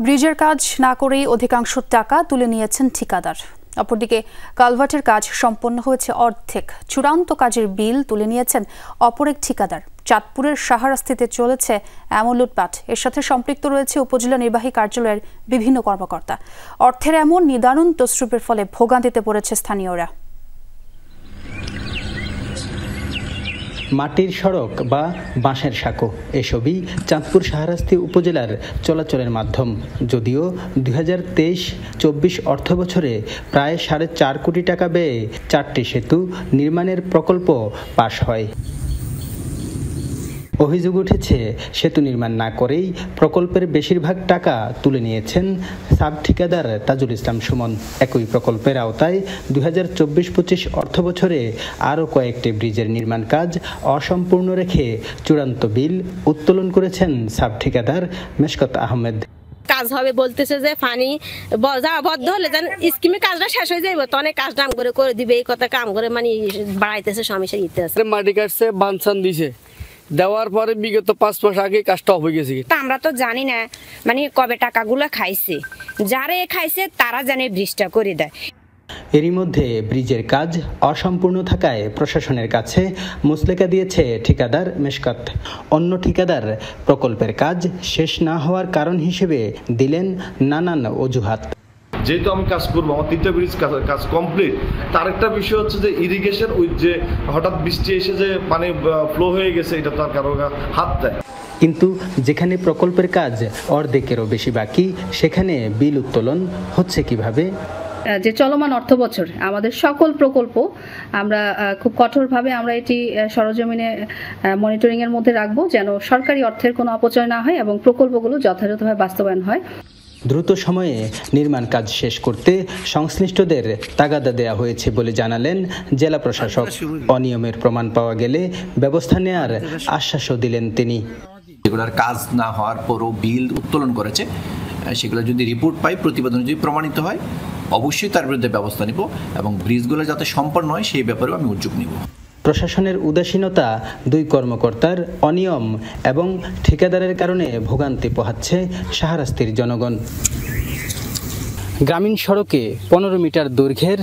ব্রিজের কাজ না করেই অধিকাংশ টাকা তুলে নিয়েছেন ঠিকাদার। অপরদিকে কালভার্টের কাজ সম্পন্ন হয়েছে অর্ধেক, চূড়ান্ত কাজের বিল তুলে নিয়েছেন অপর এক ঠিকাদার। চাঁদপুরের শাহরাস্তিতে চলেছে এমন লুটপাট, এর সাথে সম্পৃক্ত রয়েছে উপজেলা নির্বাহী কার্যালয়ের বিভিন্ন কর্মকর্তা। অর্থের এমন নিদারুণ তসরুপের ফলে ভোগান্তিতে পড়েছে স্থানীয়রা। মাটির সড়ক বা বাঁশের সাঁকো এসবই চাঁদপুর শাহরাস্তি উপজেলার চলাচলের মাধ্যম। যদিও 2023-24 অর্থবছরে প্রায় 4.5 কোটি টাকা ব্যয়ে 4টি সেতু নির্মাণের প্রকল্প পাশ হয়। অভিযোগ উঠেছে সেতু নির্মাণ না করেই প্রকল্পের বেশিরভাগ টাকা তুলে নিয়েছেন সাব ঠিকাদার তাজুল ইসলাম সুমন। একই প্রকল্পের আওতায় 2024-25 অর্থবছরে আরও কয়েকটি ব্রিজের নির্মাণ কাজ অসম্পূর্ণ রেখে চূড়ান্ত বিল উত্তোলন করেছেন সাব ঠিকাদার মেশকাত আহমেদ। কাজ হবে বলতেছে যে পানি বদ্ধ হলে যেন স্কিমের কাজটা শেষ হয়ে যাবে, তো অনেক কাজ দাম করে দিবে, এই কথা কাম করে মানে বাড়াইতেছে, সমস্যা দিতেছে। মাটি কাটছে, বানসান দিছে, দেওয়ার পরে বিগত 5 মাস আগে কাজটা হয়ে গেছে। আমরা তো জানি না মানে কবে টাকাগুলো খাইছে, যারা খাইছে তারা জানে ব্রিজটা করে দেয়। এরই মধ্যে ব্রিজের কাজ অসম্পূর্ণ থাকায় প্রশাসনের কাছে মুচলেকা দিয়েছে ঠিকাদার মেশকাত। অন্য ঠিকাদার প্রকল্পের কাজ শেষ না হওয়ার কারণ হিসেবে দিলেন নানান অজুহাত। যেহেতু আমি কাজ করবো, আমার 3টা ব্রিজ কাজ কমপ্লিট। তার একটা বিষয় হচ্ছে যে ইরিগেশন, ওই যে হঠাৎ বৃষ্টি এসে যে পানি ফ্লো হয়ে গেছে, এটা তার কারো হাত দেয়। কিন্তু যেখানে প্রকল্পের কাজ অর্ধেকেরও বেশি বাকি, সেখানে বিল উত্তোলন হচ্ছে কিভাবে? যে চলমান অর্থ বছর আমাদের সকল প্রকল্প আমরা খুব কঠোরভাবে আমরা এটি সরজমিনে মনিটরিং এর মধ্যে রাখবো, যেন সরকারি অর্থের কোনো অপচয় না হয় এবং প্রকল্পগুলো যথাযথভাবে বাস্তবায়ন হয়। দ্রুত সময়ে নির্মাণ কাজ শেষ করতে সংশ্লিষ্টদের তাগাদা দেওয়া হয়েছে বলে জানালেন জেলা প্রশাসক। অনিয়মের প্রমাণ পাওয়া গেলে ব্যবস্থা নেওয়ার আশ্বাসও দিলেন তিনি। যেগুলোর কাজ না হওয়ার পরও বিল উত্তোলন করেছে, সেগুলো যদি রিপোর্ট পাই, প্রতিবেদন যদি প্রমাণিত হয়, অবশ্যই তার বিরুদ্ধে ব্যবস্থা নিব এবং ব্রিজগুলো যাতে সম্পন্ন হয় সেই ব্যাপারেও আমি উদ্যোগ নিব। প্রশাসনের উদাসীনতা, 2 কর্মকর্তার অনিয়ম এবং ঠিকাদারের কারণে ভোগান্তি পোহাচ্ছে শাহরাস্তির জনগণ। গ্রামীণ সড়কে 15 মিটার দৈর্ঘ্যের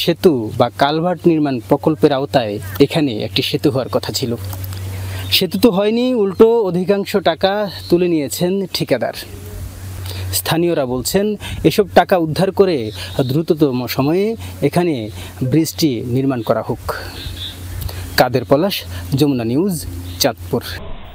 সেতু বা কালভার্ট নির্মাণ প্রকল্পের আওতায় এখানে একটি সেতু হওয়ার কথা ছিল। সেতু তো হয়নি, উল্টো অধিকাংশ টাকা তুলে নিয়েছেন ঠিকাদার। স্থানীয়রা বলছেন এসব টাকা উদ্ধার করে দ্রুততম সময়ে এখানে ব্রিজটি নির্মাণ করা হোক। কাদের পলাশ, যমুনা নিউজ, চাঁদপুর।